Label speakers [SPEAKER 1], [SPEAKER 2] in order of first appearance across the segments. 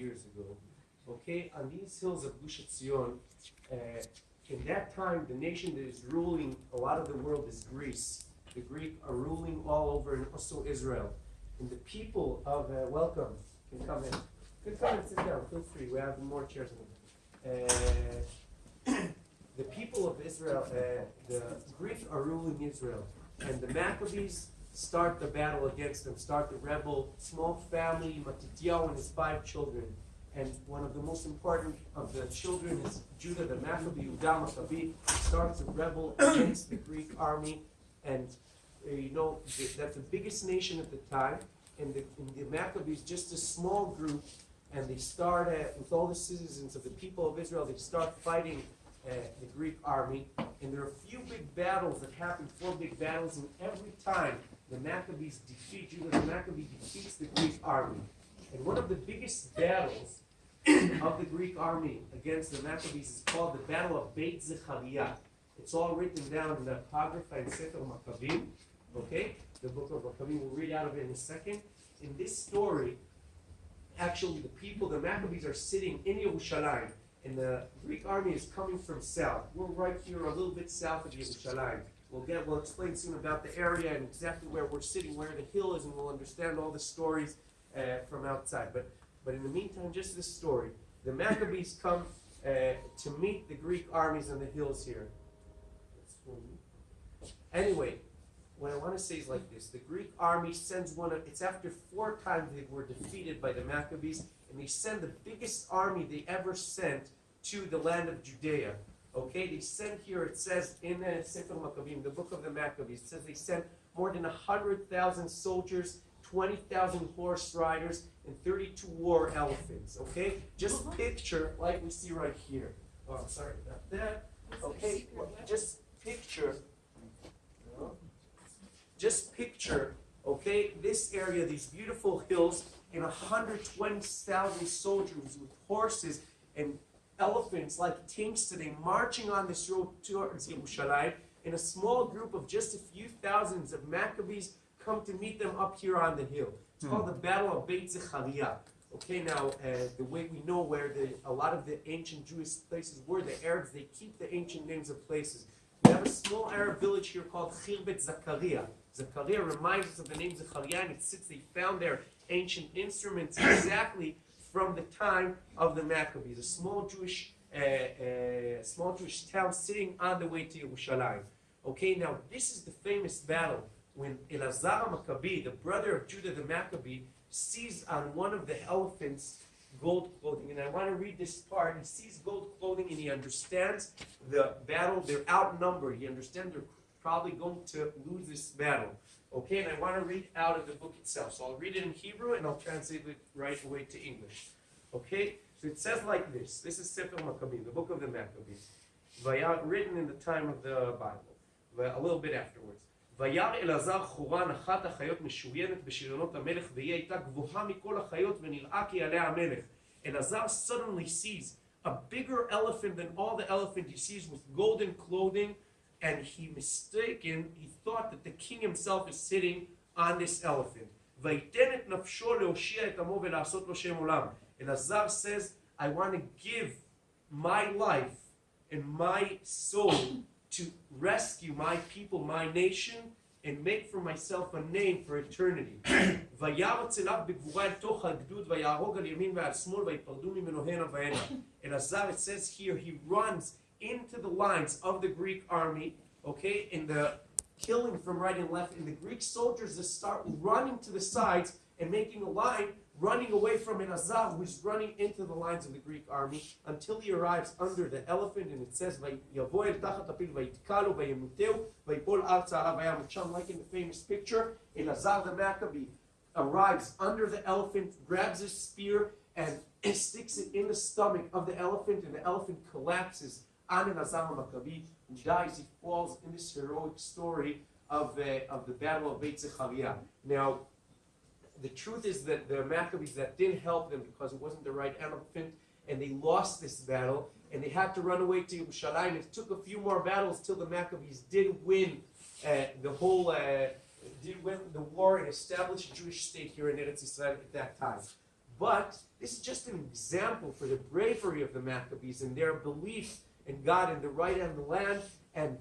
[SPEAKER 1] years ago. Okay, on these hills of Gush Etzion, in that time, the nation that is ruling a lot of the world is Greece. The Greek are ruling all over, and also Israel. And the people of welcome can come in. Can come and sit down. Feel free. We have more chairs in the the people of Israel, the Greeks are ruling Israel, and the Maccabees start the battle against them. Start the rebel, small family, Matityahu and his 5 children. And one of the most important of the children is Judah the Maccabee, Yehuda Maccabee, starts a rebel against the Greek army. And that's the biggest nation at the time. And the Maccabees, just a small group, and they start, with all the citizens of the people of Israel, they start fighting the Greek army. And there are a few big battles that happen, 4 big battles, and every time the Maccabees defeat Judah, the Maccabee defeats the Greek army. And one of the biggest battles of the Greek army against the Maccabees is called the Battle of Beit Zechariah. It's all written down in the Apocrypha in Sefer Maccabim. Okay? The book of Maccabim, we'll read out of it in a second. In this story, actually the people, the Maccabees are sitting in Yerushalayim, and the Greek army is coming from south. We're right here a little bit south of Yerushalayim. We'll explain soon about the area and exactly where we're sitting, where the hill is, and we'll understand all the stories from outside. But in the meantime, just this story. The Maccabees come to meet the Greek armies on the hills here. Anyway, what I want to say is like this. The Greek army sends it's after 4 times they were defeated by the Maccabees, and they send the biggest army they ever sent to the land of Judea. Okay, they sent here, it says in Sefer Maccabim, the book of the Maccabees, it says they sent more than 100,000 soldiers, 20,000 horse riders, and 32 war elephants. Okay, just picture like we see right here. Oh, I'm sorry about that. Okay, just picture. Okay, this area, these beautiful hills, and 120,000 soldiers with horses and elephants like tanks today marching on this road towards Yerushalayim, and a small group of just a few thousands of Maccabees come to meet them up here on the hill. It's called the Battle of Beit Zechariah. Okay, now the way we know where a lot of the ancient Jewish places were, the Arabs, they keep the ancient names of places. We have a small Arab village here called Khirbet Zakaria. Zakaria reminds us of the name Zechariah, and they found their ancient instruments exactly from the time of the Maccabees. A small Jewish town sitting on the way to Yerushalayim. Okay, now this is the famous battle when Elazar Maccabee, the brother of Judah the Maccabee, sees on one of the elephants gold clothing. And I want to read this part. He sees gold clothing and he understands the battle. They're outnumbered. He understands they're probably going to lose this battle. Okay, and I want to read out of the book itself. So I'll read it in Hebrew and I'll translate it right away to English. Okay, so it says like this. This is Sefer Maccabim, the book of the Maccabees. Written in the time of the Bible, a little bit afterwards. וירא אלעזר חורן אחת החיות משוריינת בשריונות המלך והיא הייתה גבוהה מכל החיות ונראה כי עליה המלך. Elazar suddenly sees a bigger elephant than all the elephant he sees with golden clothing, and he thought that the king himself is sitting on this elephant. ויתן את נפשו להושיע את עמו ולעשות לו שם עולם. Elazar says, I want to give my life and my soul to rescue my people, my nation, and make for myself a name for eternity. וירוץ אליו בגבורה אל תוך הגדוד ויהרוג על ימין ועל שמאל ויפרדו ממנו הנה והנה. Elazar, it says here, he runs into the lines of the Greek army, okay, in the killing from right and left, and the Greek soldiers just start running to the sides and making a line, running away from Elazar, who's running into the lines of the Greek army, until he arrives under the elephant, and it says, ויבוא אל תחת הפיל ויתקע לו וימותהו ויפול ארצה עליו וימות שם. Like in the famous picture, Elazar the Maccabee arrives under the elephant, grabs his spear, and sticks it in the stomach of the elephant, and the elephant collapses on Elazar the Maccabee, who dies. He falls in this heroic story of the Battle of Beit Zechariah. Now, the truth is that the Maccabees, that didn't help them because it wasn't the right elephant, and they lost this battle, and they had to run away to Yerushalayim. It took a few more battles till the Maccabees did win the war and establish a Jewish state here in Eretz Israel at that time. But this is just an example for the bravery of the Maccabees and their belief in God and the right and the land and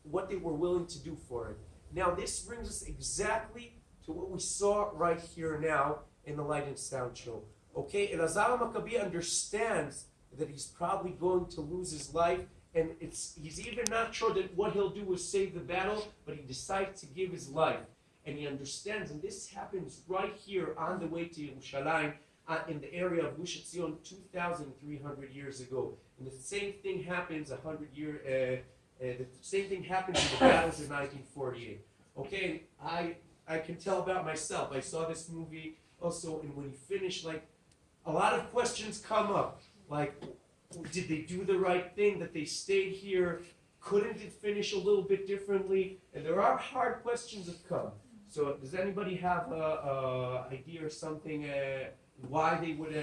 [SPEAKER 1] what they were willing to do for it. Now this brings us exactly to what we saw right here now in the Light and Sound show. Okay, Elazar Maccabi understands that he's probably going to lose his life, and he's even not sure that what he'll do is save the battle, but he decides to give his life. And he understands, and this happens right here on the way to Yerushalayim, in the area of Gush Etzion 2,300 years ago. And the same thing happens the same thing happens in the battles in 1948. Okay, I can tell about myself. I saw this movie also, and when you finish, like, a lot of questions come up. Like, did they do the right thing that they stayed here? Couldn't it finish a little bit differently? And there are hard questions that come. So does anybody have a idea or something why they would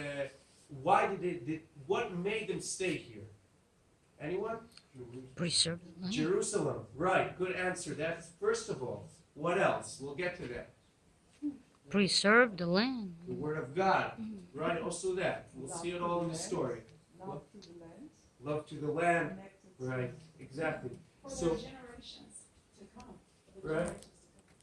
[SPEAKER 1] what made them stay here? Anyone?
[SPEAKER 2] Preserve the land.
[SPEAKER 1] Jerusalem. Right, good answer. That's first of all. What else? We'll get to that.
[SPEAKER 2] Preserve the land.
[SPEAKER 1] The word of God. Right, also that. We'll see it all in the story.
[SPEAKER 3] Love to the land.
[SPEAKER 1] Love to the land.
[SPEAKER 3] Connected to
[SPEAKER 1] Right, exactly.
[SPEAKER 3] For
[SPEAKER 1] So,
[SPEAKER 3] the generations to come. For the
[SPEAKER 1] Right.
[SPEAKER 3] generations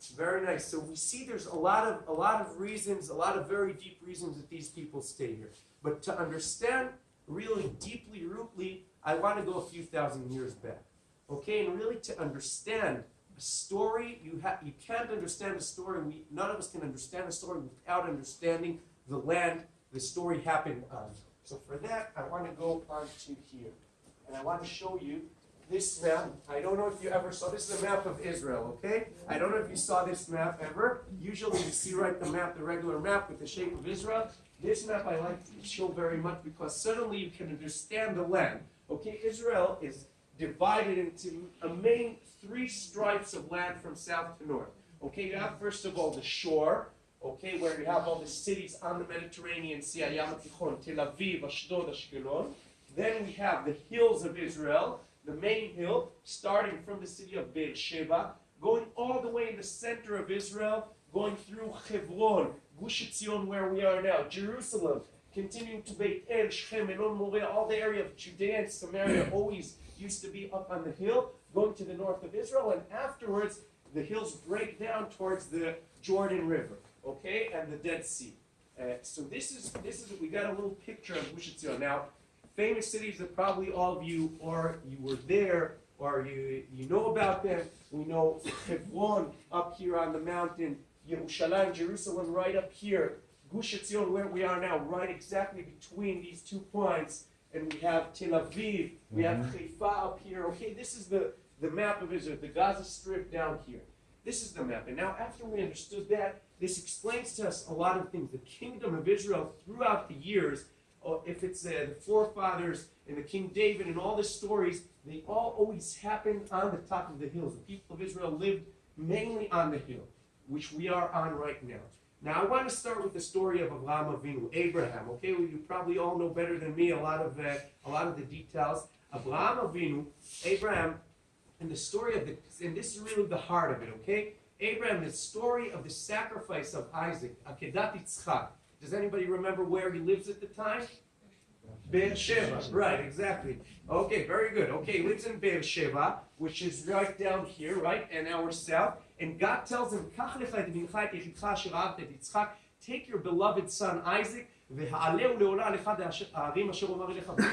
[SPEAKER 3] to come.
[SPEAKER 1] very nice. So we see there's a lot of reasons, a lot of very deep reasons that these people stay here. But to understand really deeply, rootly, I want to go a few thousand years back. Okay, and really to understand a story, you can't understand a story. None of us can understand a story without understanding the land the story happened on. So for that, I want to go on to here, and I want to show you this map. I don't know if you ever saw, this is a map of Israel, okay? I don't know if you saw this map ever. Usually you see, right, the map, the regular map with the shape of Israel. This map I like to show very much because suddenly you can understand the land. Okay, Israel is divided into a main 3 stripes of land from south to north. Okay, you have first of all the shore, okay, where you have all the cities on the Mediterranean Sea, Hayam HaTichon, Tel Aviv, Ashdod, Ashkelon. Then we have the hills of Israel, the main hill, starting from the city of Beersheba, going all the way in the center of Israel, going through Hebron, Gush Etzion, where we are now, Jerusalem, continuing to Beit El, Shechem, Elon Moreh, all the area of Judea and Samaria always used to be up on the hill, going to the north of Israel, and afterwards the hills break down towards the Jordan River, okay, and the Dead Sea. So this is we got a little picture of Gush Etzion. Now, famous cities that probably all of you, or you were there, or you know about them. We know Hebron up here on the mountain, Yerushalayim, Jerusalem right up here, Gush Etzion where we are now, right exactly between these 2 points, and we have Tel Aviv, we have Haifa up here. Okay, this is the map of Israel, the Gaza Strip down here. This is the map. And now after we understood that, this explains to us a lot of things. The kingdom of Israel throughout the years, if it's the forefathers and the King David and all the stories, they all always happened on the top of the hills. The people of Israel lived mainly on the hill, which we are on right now. Now I want to start with the story of Avraham Avinu, Abraham. Okay, well, you probably all know better than me a lot of the details. Avraham Avinu, Abraham, and the story of and this is really the heart of it. Okay, Abraham, the story of the sacrifice of Isaac, Akedat Yitzchak. Does anybody remember where he lives at the time? Beersheba, right, exactly. Okay, very good. Okay, he lives in Beersheba, which is right down here, right, and our south. And God tells him, take your beloved son Isaac, bring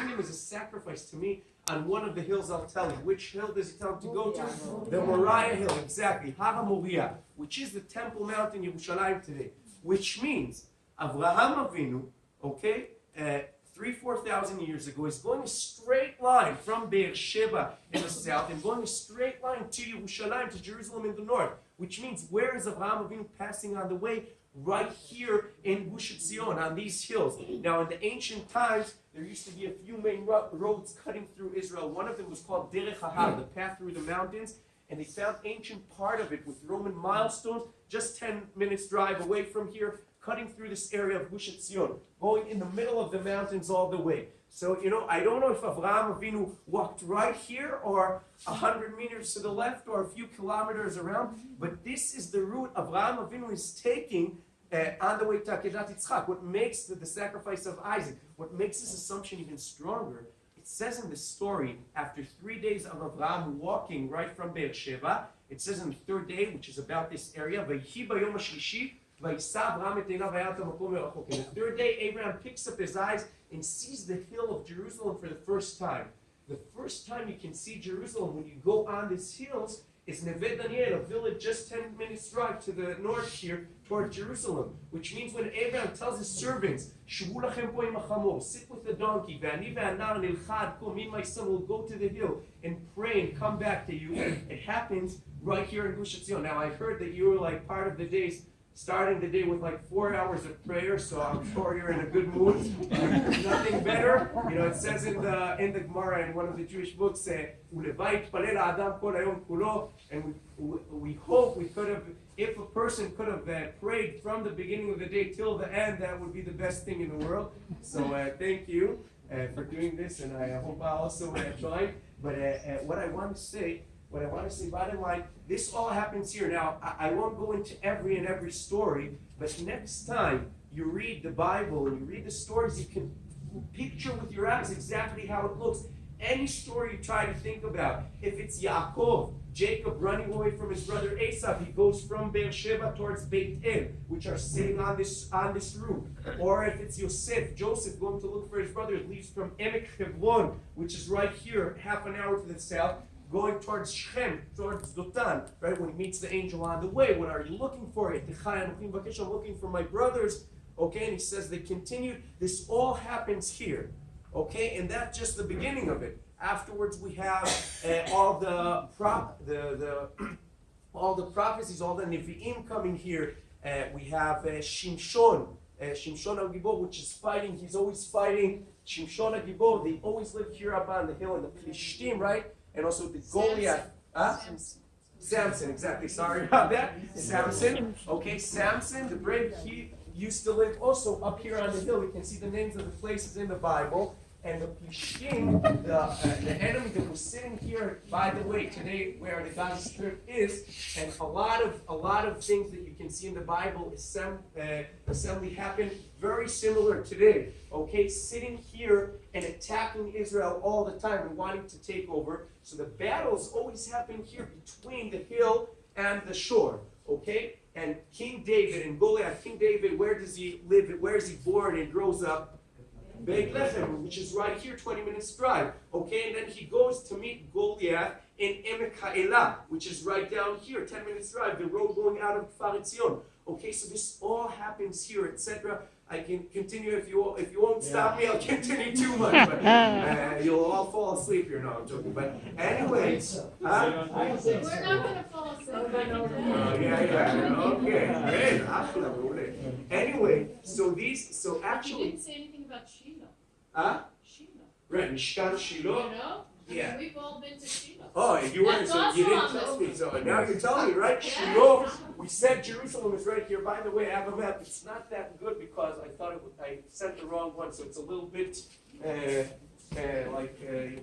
[SPEAKER 1] him as a sacrifice to me on one of the hills I'll tell you. Which hill does he tell him to go to? The Moriah Hill, exactly. Har Moriah, which is the Temple Mount in Yerushalayim today. Which means Avraham Avinu, okay, 4,000 years ago, is going a straight line from Beersheba in the south and going a straight line to Yerushalayim, to Jerusalem in the north. Which means, where is Avraham Avinu passing on the way? Right here in Gush Etzion, on these hills. Now, in the ancient times, there used to be a few main roads cutting through Israel. One of them was called Derech HaHar, the path through the mountains. And they found ancient part of it with Roman milestones, just 10 minutes drive away from here, cutting through this area of Gush Etzion, going in the middle of the mountains all the way. So, I don't know if Avraham Avinu walked right here or 100 meters to the left or a few kilometers around, but this is the route Avraham Avinu is taking on the way to Akedat Yitzchak. What makes the sacrifice of Isaac, what makes this assumption even stronger, it says in the story, after 3 days of Abraham walking right from Beersheba, it says on the third day, which is about this area, "Vayhi bayom hashlishi, vayisa Abraham et einav vayat hamakom merachok." And the third day, Abraham picks up his eyes and sees the hill of Jerusalem for the first time. The first time you can see Jerusalem when you go on these hills is Neve Daniel, a village just 10 minutes drive to the north here toward Jerusalem, which means when Abraham tells his servants, "Shvu lachem po im hachamor," sit with the donkey, "Ve'ani ve'anar nilchad ko," me and my son will go to the hill and pray and come back to you. It happens right here in Gush Etzion. Now I heard that you were like part of the days, starting the day with like 4 hours of prayer, so I'm sure you're in a good mood. Nothing better. You know, it says in the Gemara in one of the Jewish books, "Ulevai yitpalel ha'adam kol hayom kulo," and we hope we could have, if a person could have prayed from the beginning of the day till the end, that would be the best thing in the world. So thank you for doing this, and I hope I also join. But what I want to say, bottom line, this all happens here. Now, I won't go into every story, but next time you read the Bible and you read the stories, you can picture with your eyes exactly how it looks. Any story you try to think about, if it's Yaakov, Jacob running away from his brother Esau, he goes from Beersheba towards Beit El, which are sitting on this route. Or if it's Joseph going to look for his brother, it leaves from Emek Hebron, which is right here, half an hour to the south, going towards Shechem, towards Dotan, right? When he meets the angel on the way, what are you looking for? I'm looking for my brothers. Okay, and he says they continued. This all happens here. Okay, and that's just the beginning of it. Afterwards, we have all the prophecies, all the Nevi'im coming here. We have Shimshon HaGibor, which is fighting. He's always fighting. Shimshon HaGibor, they always live here up on the hill in the Plishtim, right? And also the Goliath. Samson, exactly. Sorry about that. Samson. Okay, Samson, the brave, he used to live also up here on the hill. We can see the names of the places in the Bible. And the Plishtim, the enemy that was sitting here, by the way, today where the Gaza Strip is, and a lot of things that you can see in the Bible, assembly happened very similar today. Okay, sitting here and attacking Israel all the time and wanting to take over. So the battles always happen here between the hill and the shore. Okay, and King David and Goliath. King David, where does he live? Where is he born and grows up? Beit Lechem, which is right here, 20 minutes drive. Okay, and then he goes to meet Goliath in Emek Ha'elah, which is right down here, 10 minutes drive, the road going out of Gush Etzion. Okay, so this all happens here, etc. I can continue if you won't stop me. I'll continue too much, but you'll all fall asleep here. No, I'm joking. But anyways,
[SPEAKER 3] We're not going to fall asleep.
[SPEAKER 1] Okay, great. Anyway, so actually,
[SPEAKER 3] You didn't say anything about Shiloh. Shiloh.
[SPEAKER 1] Right, Mishkan Shiloh.
[SPEAKER 3] You know?
[SPEAKER 1] Yeah.
[SPEAKER 3] We've all been to Shiloh.
[SPEAKER 1] Oh, and you weren't,
[SPEAKER 3] That's
[SPEAKER 1] so you
[SPEAKER 3] also
[SPEAKER 1] didn't
[SPEAKER 3] on
[SPEAKER 1] tell
[SPEAKER 3] this
[SPEAKER 1] me. So now you're telling me, right? Shiloh. We said Jerusalem is right here. By the way, I have a map. It's not that good because I thought I sent the wrong one, so it's a little bit you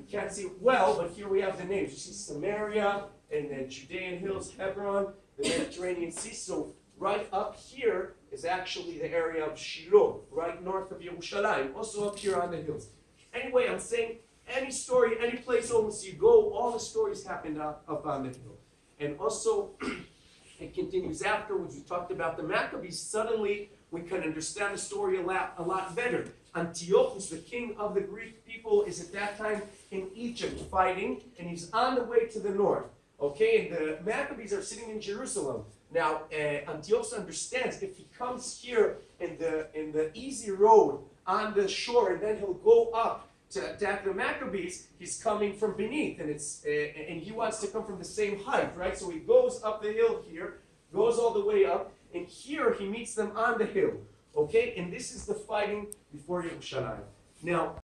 [SPEAKER 1] can't see it well. But here we have the names. You see Samaria and the Judean hills, Hebron, the Mediterranean Sea. So right up here is actually the area of Shiloh, right north of Yerushalayim, also up here on the hills. Anyway, I'm saying any story, any place almost you go, all the stories happen up on the hill. And also, it continues afterwards. We talked about the Maccabees. Suddenly, we can understand the story a lot better. Antiochus, the king of the Greek people, is at that time in Egypt fighting, and he's on the way to the north. Okay, and the Maccabees are sitting in Jerusalem. Now, Antiochus understands if he comes here in the easy road on the shore, and then he'll go up to attack the Maccabees, he's coming from beneath, and and he wants to come from the same height, right? So he goes up the hill here, goes all the way up, and here he meets them on the hill. Okay, and this is the fighting before Yerushalayim. Now,